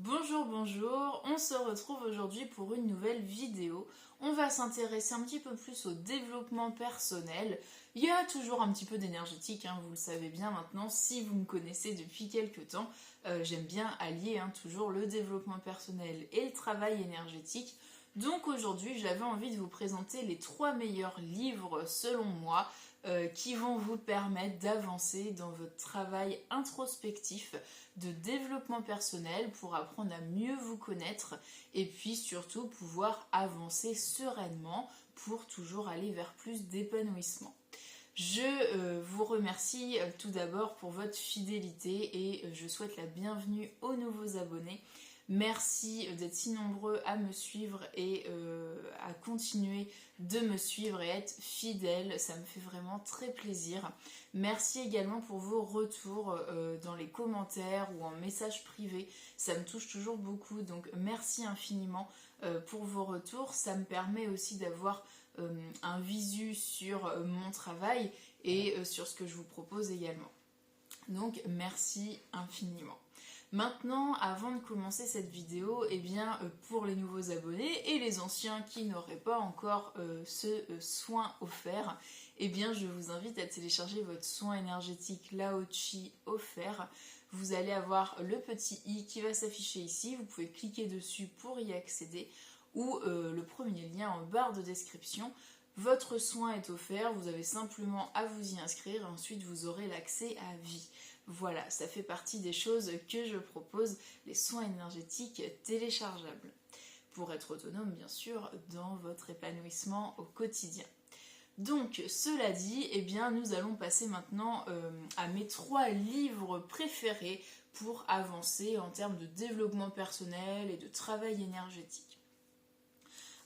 Bonjour, bonjour, on se retrouve aujourd'hui pour une nouvelle vidéo. On va s'intéresser un petit peu plus au développement personnel. Il y a toujours un petit peu d'énergétique, vous le savez bien maintenant, si vous me connaissez depuis quelques temps. J'aime bien allier toujours le développement personnel et le travail énergétique. Donc aujourd'hui, j'avais envie de vous présenter les 3 meilleurs livres selon moi qui vont vous permettre d'avancer dans votre travail introspectif de développement personnel pour apprendre à mieux vous connaître et puis surtout pouvoir avancer sereinement pour toujours aller vers plus d'épanouissement. Je vous remercie tout d'abord pour votre fidélité et je souhaite la bienvenue aux nouveaux abonnés. Merci d'être si nombreux à me suivre et à continuer de me suivre et être fidèles. Ça me fait vraiment très plaisir. Merci également pour vos retours dans les commentaires ou en message privé. Ça me touche toujours beaucoup. Donc merci infiniment pour vos retours. Ça me permet aussi d'avoir un visu sur mon travail et sur ce que je vous propose également. Donc merci infiniment. Maintenant, avant de commencer cette vidéo, pour les nouveaux abonnés et les anciens qui n'auraient pas encore ce soin offert, je vous invite à télécharger votre soin énergétique Lao Chi offert. Vous allez avoir le petit i qui va s'afficher ici, vous pouvez cliquer dessus pour y accéder ou le premier lien en barre de description. Votre soin est offert, vous avez simplement à vous y inscrire et ensuite vous aurez l'accès à vie. Voilà, ça fait partie des choses que je propose, les soins énergétiques téléchargeables, pour être autonome bien sûr dans votre épanouissement au quotidien. Donc cela dit, nous allons passer maintenant à mes 3 livres préférés pour avancer en termes de développement personnel et de travail énergétique.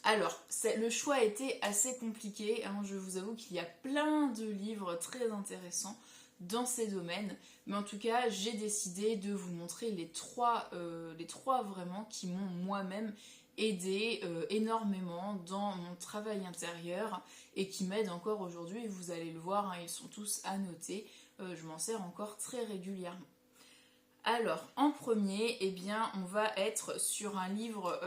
Alors, le choix a été assez compliqué, je vous avoue qu'il y a plein de livres très intéressants dans ces domaines, mais en tout cas j'ai décidé de vous montrer les trois vraiment qui m'ont moi-même aidé énormément dans mon travail intérieur et qui m'aident encore aujourd'hui. Vous allez le voir, ils sont tous annotés, je m'en sers encore très régulièrement. Alors, en premier, on va être sur un livre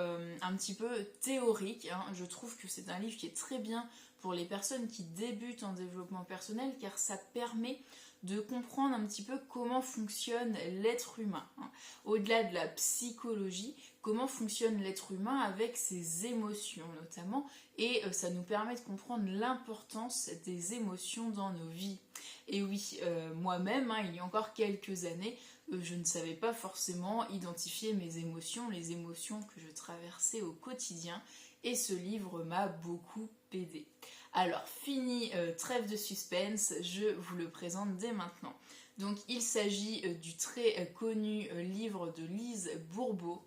un petit peu théorique. Je trouve que c'est un livre qui est très bien pour les personnes qui débutent en développement personnel car ça permet de comprendre un petit peu comment fonctionne l'être humain. Au-delà de la psychologie, comment fonctionne l'être humain avec ses émotions notamment, et ça nous permet de comprendre l'importance des émotions dans nos vies. Et oui, moi-même, il y a encore quelques années, je ne savais pas forcément identifier mes émotions, les émotions que je traversais au quotidien, et ce livre m'a beaucoup aidé. Alors, fini trêve de suspense, je vous le présente dès maintenant. Donc, il s'agit du très connu livre de Lise Bourbeau,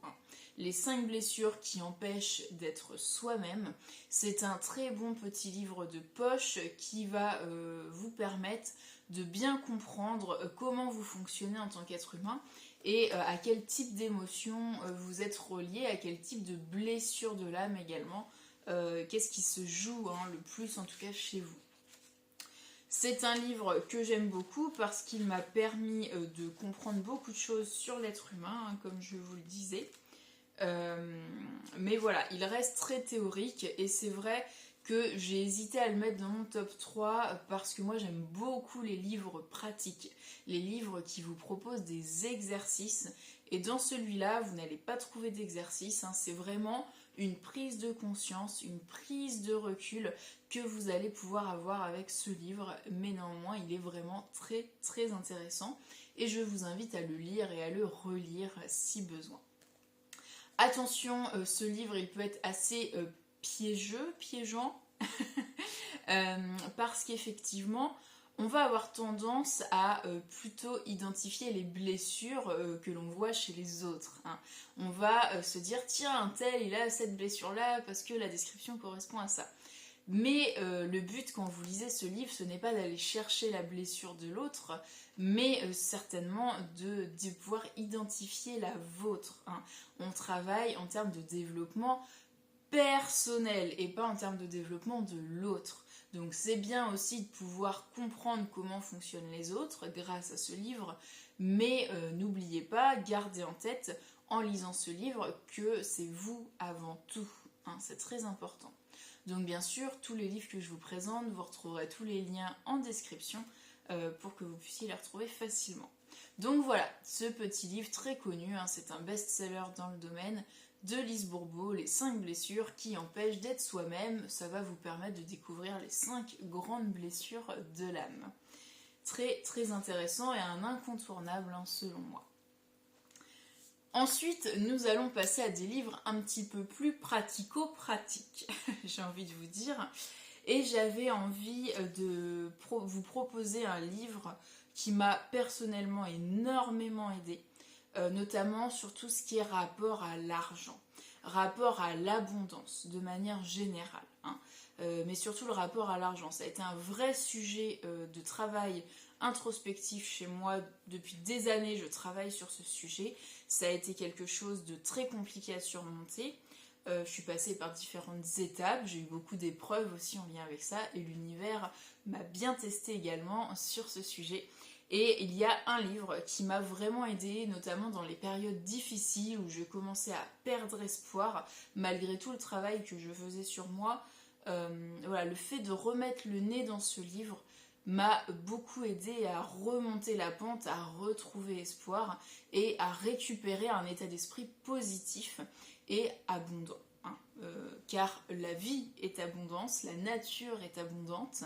Les 5 blessures qui empêchent d'être soi-même. C'est un très bon petit livre de poche qui va vous permettre de bien comprendre comment vous fonctionnez en tant qu'être humain et à quel type d'émotion vous êtes relié, à quel type de blessure de l'âme également, qu'est-ce qui se joue le plus en tout cas chez vous. C'est un livre que j'aime beaucoup parce qu'il m'a permis de comprendre beaucoup de choses sur l'être humain, comme je vous le disais. Mais voilà, il reste très théorique et c'est vrai que j'ai hésité à le mettre dans mon top 3 parce que moi j'aime beaucoup les livres pratiques, les livres qui vous proposent des exercices, et dans celui-là vous n'allez pas trouver d'exercice, c'est vraiment une prise de conscience, une prise de recul que vous allez pouvoir avoir avec ce livre, mais néanmoins il est vraiment très très intéressant et je vous invite à le lire et à le relire si besoin. Attention, ce livre il peut être assez piégeant, parce qu'effectivement, on va avoir tendance à plutôt identifier les blessures que l'on voit chez les autres. On va se dire, tiens, un tel, il a cette blessure-là parce que la description correspond à ça. Mais le but quand vous lisez ce livre, ce n'est pas d'aller chercher la blessure de l'autre, mais certainement de pouvoir identifier la vôtre. On travaille en termes de développement personnel et pas en termes de développement de l'autre. Donc c'est bien aussi de pouvoir comprendre comment fonctionnent les autres grâce à ce livre, mais n'oubliez pas, gardez en tête, en lisant ce livre que c'est vous avant tout, hein, c'est très important. Donc bien sûr, tous les livres que je vous présente, vous retrouverez tous les liens en description pour que vous puissiez les retrouver facilement. Donc voilà, ce petit livre très connu, hein, c'est un best-seller dans le domaine de Lise Bourbeau, Les 5 blessures qui empêchent d'être soi-même. Ça va vous permettre de découvrir les 5 grandes blessures de l'âme. Très très intéressant et un incontournable, hein, selon moi. Ensuite, nous allons passer à des livres un petit peu plus pratico-pratiques, j'ai envie de vous dire. Et j'avais envie de vous proposer un livre qui m'a personnellement énormément aidée, notamment sur tout ce qui est rapport à l'argent, rapport à l'abondance de manière générale, hein. Mais surtout le rapport à l'argent. Ça a été un vrai sujet de travail introspectif chez moi. Depuis des années, je travaille sur ce sujet. Ça a été quelque chose de très compliqué à surmonter. Je suis passée par différentes étapes, j'ai eu beaucoup d'épreuves aussi en lien avec ça, et l'univers m'a bien testé également sur ce sujet. Et il y a un livre qui m'a vraiment aidée, notamment dans les périodes difficiles où je commençais à perdre espoir, malgré tout le travail que je faisais sur moi. Voilà, le fait de remettre le nez dans ce livre m'a beaucoup aidé à remonter la pente, à retrouver espoir et à récupérer un état d'esprit positif et abondant, hein. Car la vie est abondance, la nature est abondante,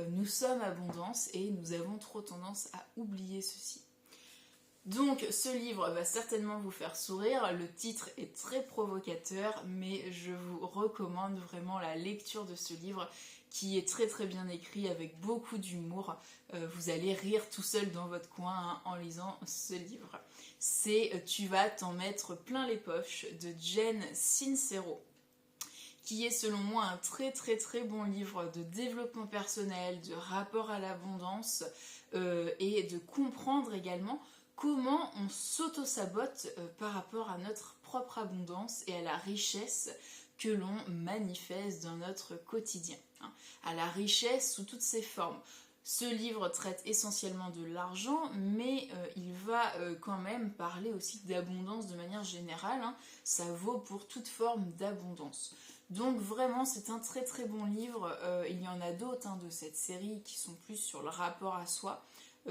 nous sommes abondance et nous avons trop tendance à oublier ceci. Donc ce livre va certainement vous faire sourire, le titre est très provocateur, mais je vous recommande vraiment la lecture de ce livre qui est très très bien écrit avec beaucoup d'humour. Vous allez rire tout seul dans votre coin, hein, en lisant ce livre. C'est Tu vas t'en mettre plein les poches de Jen Sincero, qui est selon moi un très très très bon livre de développement personnel, de rapport à l'abondance et de comprendre également comment on s'auto-sabote par rapport à notre propre abondance et à la richesse que l'on manifeste dans notre quotidien, hein, à la richesse sous toutes ses formes. Ce livre traite essentiellement de l'argent, mais il va quand même parler aussi d'abondance de manière générale, hein. Ça vaut pour toute forme d'abondance. Donc vraiment, c'est un très très bon livre. Il y en a d'autres, hein, de cette série qui sont plus sur le rapport à soi,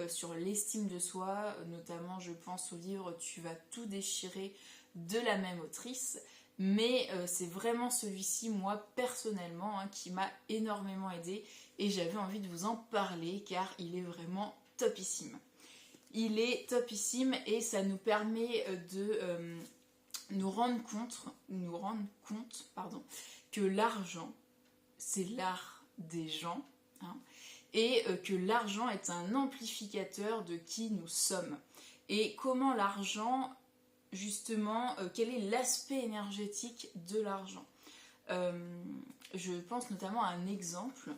sur l'estime de soi, notamment je pense au livre Tu vas tout déchirer de la même autrice. Mais c'est vraiment celui-ci, moi personnellement, hein, qui m'a énormément aidée et j'avais envie de vous en parler car il est vraiment topissime. Il est topissime et ça nous permet de nous rendre compte, que l'argent, c'est l'art des gens, hein, et que l'argent est un amplificateur de qui nous sommes. Et comment l'argent, justement, quel est l'aspect énergétique de l'argent. Je pense notamment à un exemple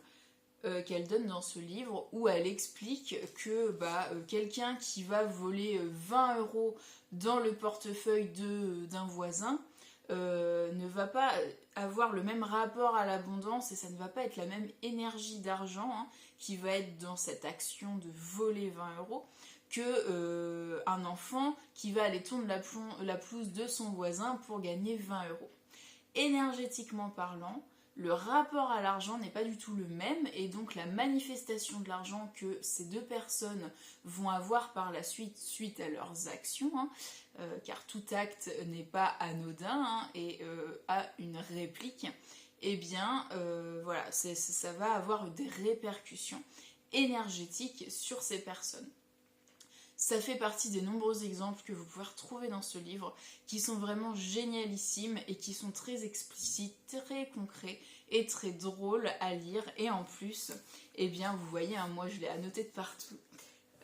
qu'elle donne dans ce livre où elle explique que quelqu'un qui va voler 20 € dans le portefeuille d'un voisin ne va pas avoir le même rapport à l'abondance et ça ne va pas être la même énergie d'argent, hein, qui va être dans cette action de voler 20 € que un enfant qui va aller tondre la pelouse de son voisin pour gagner 20 €. Énergétiquement parlant, le rapport à l'argent n'est pas du tout le même et donc la manifestation de l'argent que ces deux personnes vont avoir par la suite à leurs actions, hein, car tout acte n'est pas anodin, hein, et a une réplique, et bien voilà, ça va avoir des répercussions énergétiques sur ces personnes. Ça fait partie des nombreux exemples que vous pouvez retrouver dans ce livre qui sont vraiment génialissimes et qui sont très explicites, très concrets et très drôles à lire. Et en plus, eh bien, vous voyez, hein, moi je l'ai annoté de partout.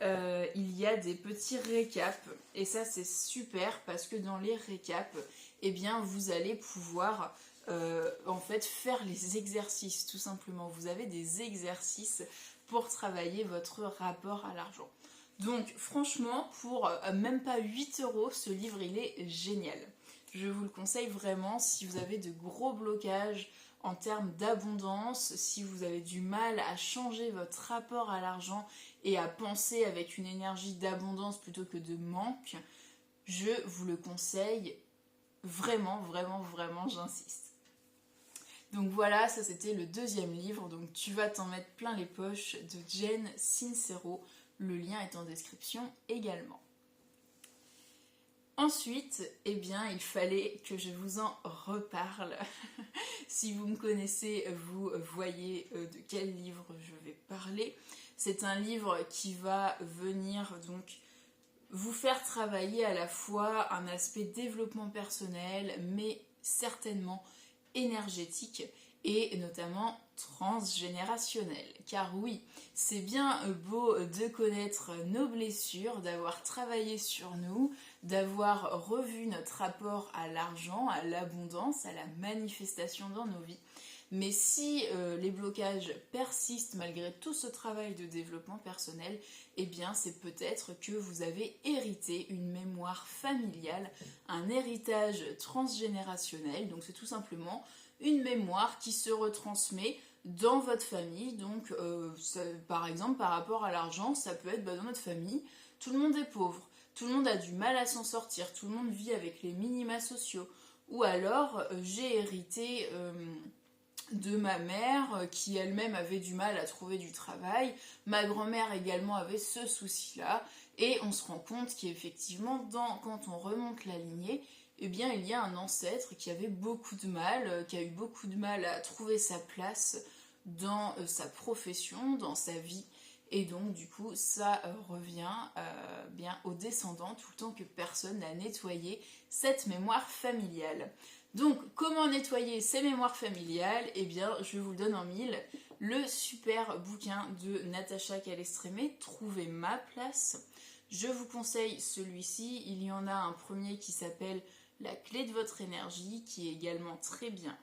Il y a des petits récaps et ça c'est super parce que dans les récaps, eh bien, vous allez pouvoir en fait faire les exercices tout simplement. Vous avez des exercices pour travailler votre rapport à l'argent. Donc franchement, pour même pas 8 €, ce livre il est génial. Je vous le conseille vraiment si vous avez de gros blocages en termes d'abondance, si vous avez du mal à changer votre rapport à l'argent et à penser avec une énergie d'abondance plutôt que de manque. je vous le conseille vraiment, vraiment, vraiment, j'insiste. Donc voilà, ça c'était le deuxième livre, donc tu vas t'en mettre plein les poches de Jen Sincero, le lien est en description également. Ensuite, eh bien, il fallait que je vous en reparle. Si vous me connaissez, vous voyez de quel livre je vais parler. C'est un livre qui va venir donc vous faire travailler à la fois un aspect développement personnel, mais certainement énergétique et notamment transgénérationnel. Car oui, c'est bien beau de connaître nos blessures, d'avoir travaillé sur nous, d'avoir revu notre rapport à l'argent, à l'abondance, à la manifestation dans nos vies. Mais si les blocages persistent malgré tout ce travail de développement personnel, eh bien c'est peut-être que vous avez hérité une mémoire familiale, un héritage transgénérationnel. Donc c'est tout simplement une mémoire qui se retransmet dans votre famille. Donc par exemple par rapport à l'argent, ça peut être dans notre famille, tout le monde est pauvre, tout le monde a du mal à s'en sortir, tout le monde vit avec les minima sociaux. Ou alors j'ai hérité de ma mère qui elle-même avait du mal à trouver du travail, ma grand-mère également avait ce souci-là, et on se rend compte qu'effectivement quand on remonte la lignée, eh bien il y a un ancêtre qui avait beaucoup de mal, qui a eu beaucoup de mal à trouver sa place dans sa profession, dans sa vie, et donc du coup ça revient bien aux descendants tout le temps que personne n'a nettoyé cette mémoire familiale. Donc, comment nettoyer ces mémoires familiales? Eh bien, je vous le donne en mille. Le super bouquin de Natacha Calestrémé, Trouver ma place. Je vous conseille celui-ci. Il y en a un premier qui s'appelle La clé de votre énergie, qui est également très bien.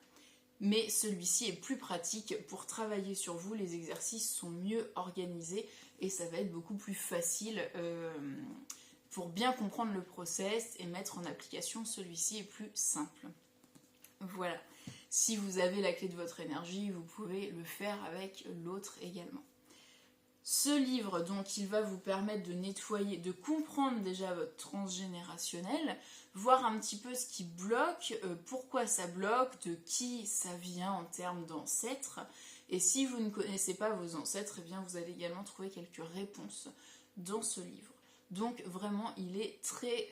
Mais celui-ci est plus pratique pour travailler sur vous. Les exercices sont mieux organisés et ça va être beaucoup plus facile pour bien comprendre le process et mettre en application. Celui-ci est plus simple. Voilà, si vous avez la clé de votre énergie, vous pouvez le faire avec l'autre également. Ce livre, donc, il va vous permettre de nettoyer, de comprendre déjà votre transgénérationnel, voir un petit peu ce qui bloque, pourquoi ça bloque, de qui ça vient en termes d'ancêtres. Et si vous ne connaissez pas vos ancêtres, eh bien, vous allez également trouver quelques réponses dans ce livre. Donc vraiment, il est très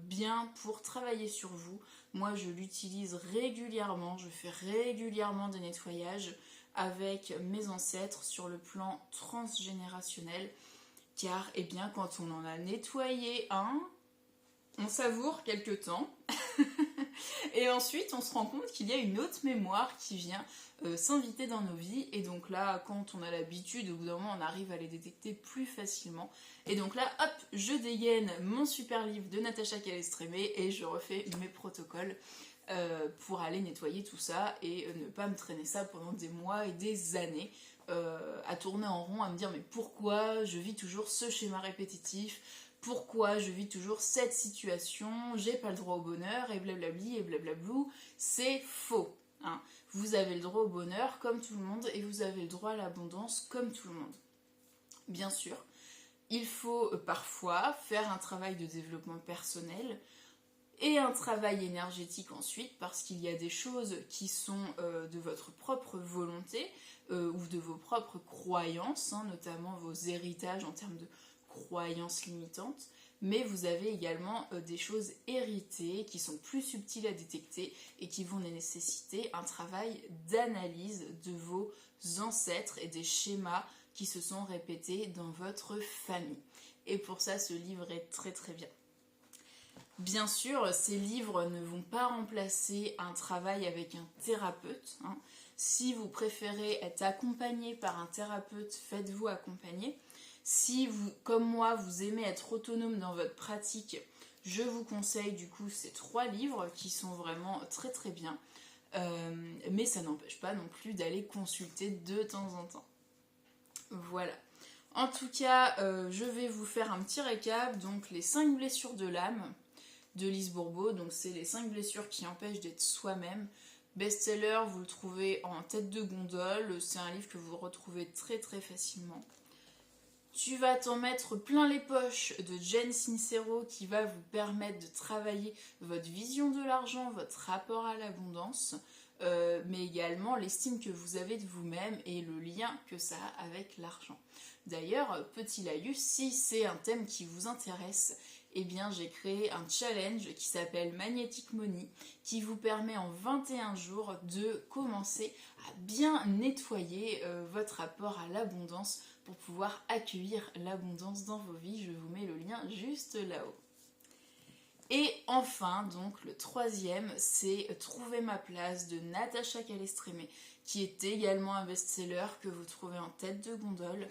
bien pour travailler sur vous. Moi, je l'utilise régulièrement, je fais régulièrement des nettoyages avec mes ancêtres sur le plan transgénérationnel. Car, eh bien, quand on en a nettoyé un, on savoure quelques temps. Et ensuite, on se rend compte qu'il y a une autre mémoire qui vient s'inviter dans nos vies. Et donc là, quand on a l'habitude, au bout d'un moment, on arrive à les détecter plus facilement. Et donc là, hop, je dégaine mon super livre de Natacha Calestrémé et je refais mes protocoles pour aller nettoyer tout ça et ne pas me traîner ça pendant des mois et des années à tourner en rond, à me dire mais pourquoi je vis toujours ce schéma répétitif ? Pourquoi je vis toujours cette situation, j'ai pas le droit au bonheur, et blablabli, et blablablou, c'est faux. Hein. Vous avez le droit au bonheur comme tout le monde, et vous avez le droit à l'abondance comme tout le monde. Bien sûr, il faut parfois faire un travail de développement personnel, et un travail énergétique ensuite, parce qu'il y a des choses qui sont de votre propre volonté, ou de vos propres croyances, hein, notamment vos héritages en termes de croyances limitantes, mais vous avez également des choses héritées qui sont plus subtiles à détecter et qui vont nécessiter un travail d'analyse de vos ancêtres et des schémas qui se sont répétés dans votre famille. Et pour ça, ce livre est très très bien. Bien sûr, ces livres ne vont pas remplacer un travail avec un thérapeute. Hein. Si vous préférez être accompagné par un thérapeute, faites-vous accompagner. Si vous, comme moi, vous aimez être autonome dans votre pratique, je vous conseille du coup ces 3 livres qui sont vraiment très très bien. Mais ça n'empêche pas non plus d'aller consulter de temps en temps. Voilà. En tout cas, je vais vous faire un petit récap. Donc les 5 blessures de l'âme de Lise Bourbeau. Donc c'est les 5 blessures qui empêchent d'être soi-même. Best-seller, vous le trouvez en tête de gondole. C'est un livre que vous retrouvez très très facilement. Tu vas t'en mettre plein les poches de Jen Sincero qui va vous permettre de travailler votre vision de l'argent, votre rapport à l'abondance, mais également l'estime que vous avez de vous-même et le lien que ça a avec l'argent. D'ailleurs, petit laïus, si c'est un thème qui vous intéresse, eh bien j'ai créé un challenge qui s'appelle Magnetic Money qui vous permet en 21 jours de commencer à bien nettoyer votre rapport à l'abondance pour pouvoir accueillir l'abondance dans vos vies. Je vous mets le lien juste là-haut. Et enfin, donc, le troisième, c'est Trouver ma place de Natacha Calestrémé, qui est également un best-seller que vous trouvez en tête de gondole.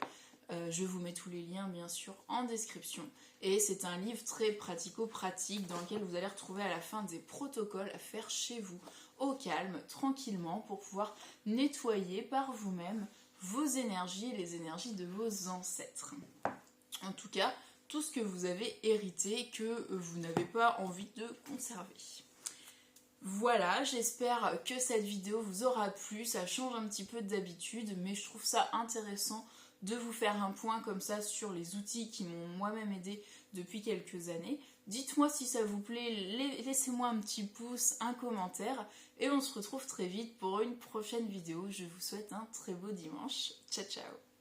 Je vous mets tous les liens, bien sûr, en description. Et c'est un livre très pratico-pratique dans lequel vous allez retrouver à la fin des protocoles à faire chez vous, au calme, tranquillement, pour pouvoir nettoyer par vous-même vos énergies et les énergies de vos ancêtres. En tout cas, tout ce que vous avez hérité que vous n'avez pas envie de conserver. Voilà, j'espère que cette vidéo vous aura plu, ça change un petit peu d'habitude, mais je trouve ça intéressant de vous faire un point comme ça sur les outils qui m'ont moi-même aidé depuis quelques années. Dites-moi si ça vous plaît, laissez-moi un petit pouce, un commentaire, et on se retrouve très vite pour une prochaine vidéo. Je vous souhaite un très beau dimanche. Ciao ciao.